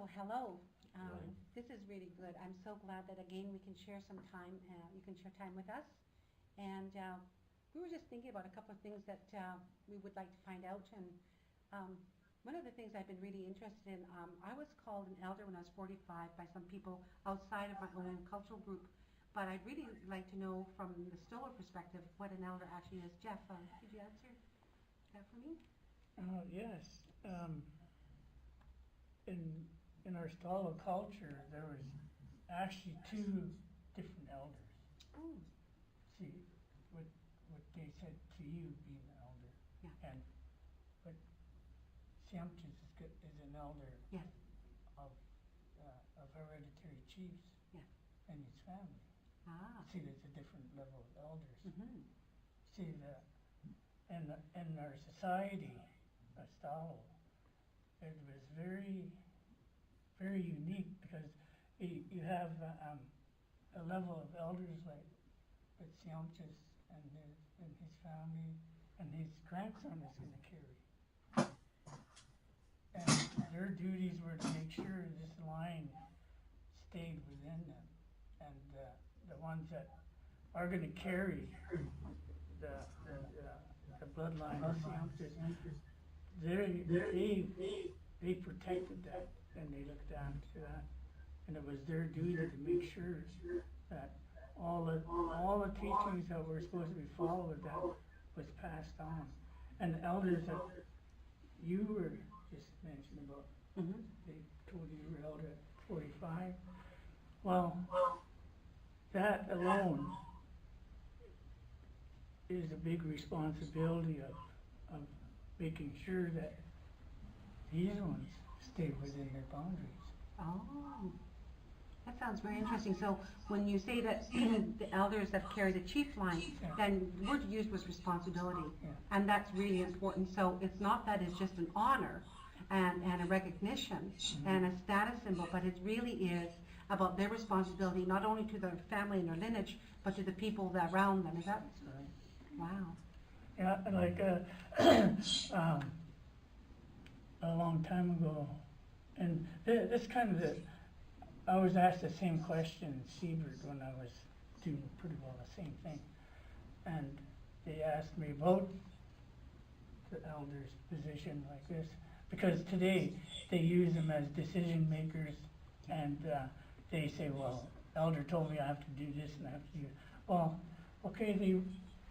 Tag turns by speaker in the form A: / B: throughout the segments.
A: Well, hello.
B: Right.
A: This is really good. I'm so glad that again we can share some time. You can share time with us, and we were just thinking about a couple of things that we would like to find out. And um, one of the things I've been really interested in, I was called an elder when I was 45 by some people outside of my own cultural group. But I'd really like to know from the Stoller perspective what an elder actually is. Jeff, could you answer that for me?
C: Yes. In our style of culture, there was actually two different elders.
A: Oh,
C: See, what they said to you being an elder,
A: yeah,
C: and what Siamchis is an elder
A: yes,
C: of hereditary chiefs
A: yeah.
C: and his family.
A: Ah,
C: See, there's a different level of elders.
A: mm-hmm.
C: See, in our society, a style, it was very, very unique because you have a level of elders like with Siamchis and his family and his grandson is going to carry. And their duties were to make sure this line stayed within them. And the ones that are going to carry the bloodline of Siamchis, they protected that and they looked after that, and it was their duty to make sure that all the teachings that were supposed to be followed that was passed on. And the elders that you were just mentioning about,
A: Mm-hmm.
C: they told you you were elder at 45. Well, that alone is a big responsibility of making sure that these ones stay within their boundaries.
A: Oh, that sounds very interesting. So when you say that the elders that carry the chief line,
C: Yeah.
A: then the word you used was responsibility.
C: Yeah.
A: And that's really important. So it's not that it's just an honor and a recognition and a status symbol, but it really is about their responsibility, not only to their family and their lineage, but to the people that around them. Is that?
C: That's right.
A: Wow.
C: Yeah, like a long time ago, and this kind of I was asked the same question in Seabird when I was doing pretty well the same thing, and they asked me about the elders' position like this because today they use them as decision makers, and they say, well, elder told me I have to do this and I have to do. Well, okay,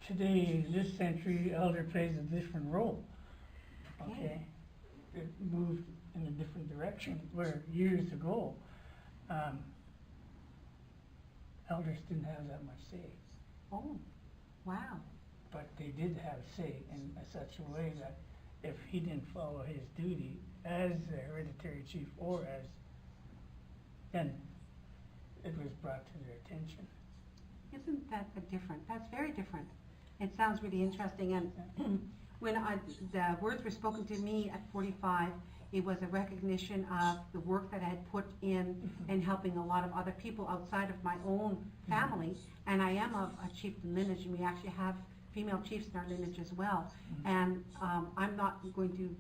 C: today in this century, elder plays a different role. Okay, it moved in a different direction. Where years ago, elders didn't have that much say,
A: Oh, wow.
C: but they did have say in such a way that if he didn't follow his duty as the hereditary chief or as, then it was brought to their attention.
A: Isn't that a different? That's very different. It sounds really interesting. And when the words were spoken to me at 45, it was a recognition of the work that I had put in helping a lot of other people outside of my own family. And I am of a chieftain lineage, and we actually have female chiefs in our lineage as well. And I'm not going to,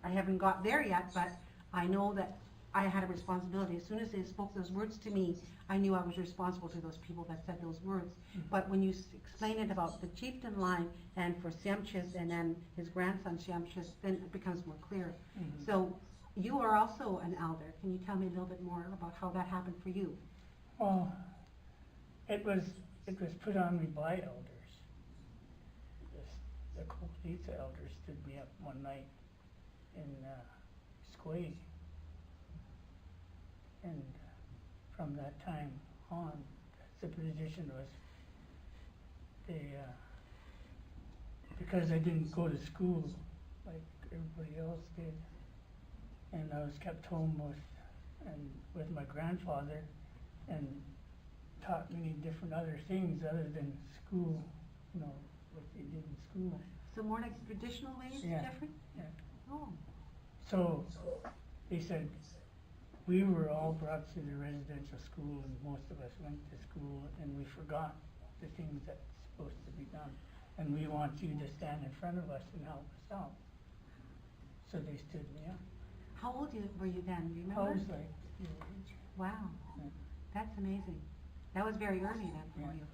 A: I haven't got there yet, but I know that I had a responsibility. As soon as they spoke those words to me, I knew I was responsible to those people that said those words. But when you explain it about the chieftain line and for Siamchis and then his grandson Siamchis, then it becomes more clear. So you are also an elder. Can you tell me a little bit more about how that happened for you?
C: Well, it was put on me by elders. The Coquitita elders stood me up one night in Squay. And from that time on, the position was because I didn't go to school like everybody else did, and I was kept home with my grandfather, and taught many different other things other than school, what they did in school.
A: So more like traditional ways,
C: Yeah.
A: Jeffrey?
C: Yeah.
A: Oh,
C: So they said we were all brought to the residential school, and most of us went to school, and we forgot the things that's supposed to be done. And we want you to stand in front of us and help us out. So they stood me up.
A: How old were you then? Do you
C: I
A: remember?
C: was like your age.
A: Wow,
C: Yeah.
A: that's amazing. That was very early then for
C: Yeah.
A: you.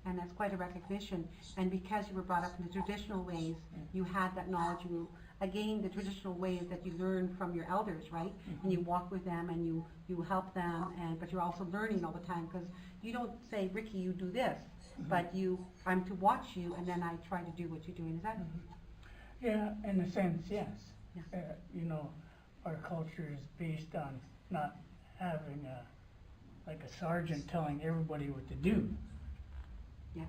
A: And that's quite a recognition. And because you were brought up in the traditional ways,
C: Yeah.
A: you had that knowledge. You, again, the traditional ways that you learned from your elders, right? And you walk with them and you help them, but you're also learning all the time, because you don't say, Ricky, you do this, but I'm to watch you, and then I try to do what you're doing. Is that?
C: Yeah, in a sense, yes.
A: Yeah.
C: You know, our culture is based on not having like a sergeant telling everybody what to do.
A: Yeah.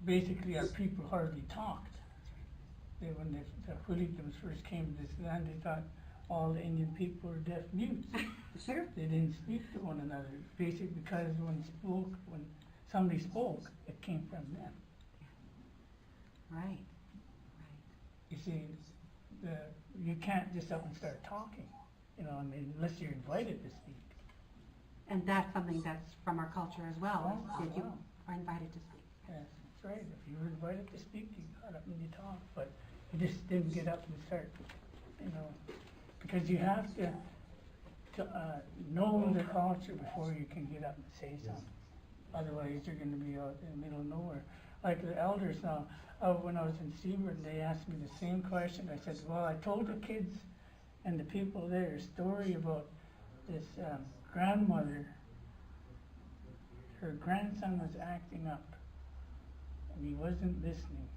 C: Basically, our people hardly talked. When the hooligans first came to this land, they thought all the Indian people were deaf mutes.
A: Sure.
C: They didn't speak to one another, basically because when somebody spoke, it came from them.
A: Right.
C: You see, you can't just up and start talking, you know, I mean, unless you're invited to speak.
A: And that's something that's from our culture as well,
C: Oh,
A: that you
C: wow.
A: are invited to speak.
C: Yes, that's right. If you were invited to speak, you got up and you talked, but you just didn't get up and start, you know, because you have to know the culture before you can get up and say something. Otherwise, you're going to be out in the middle of nowhere. Like the elders now, when I was in Seabird, they asked me the same question. I said, well, I told the kids and the people there a story about this grandmother. Her grandson was acting up, and he wasn't listening.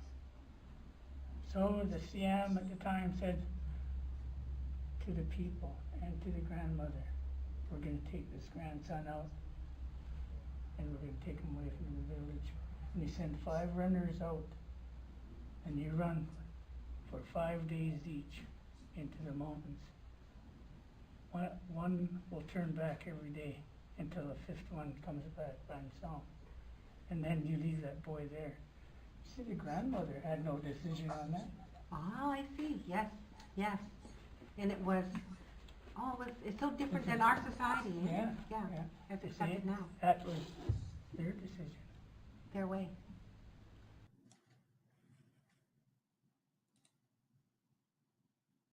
C: So the CM at the time said to the people and to the grandmother, we're going to take this grandson out, and we're going to take him away from the village. And they sent 5 runners out, and you run for 5 days each into the mountains. One will turn back every day until the 5th one comes back by himself. And then you leave that boy there. See, the grandmother had no decision on that.
A: Oh, I see. Yes, yes. And it was, it's so different than our society. Eh?
C: Yeah,
A: Yeah.
C: yeah.
A: It's
C: You
A: accepted
C: see,
A: now.
C: that was their decision.
A: Their way.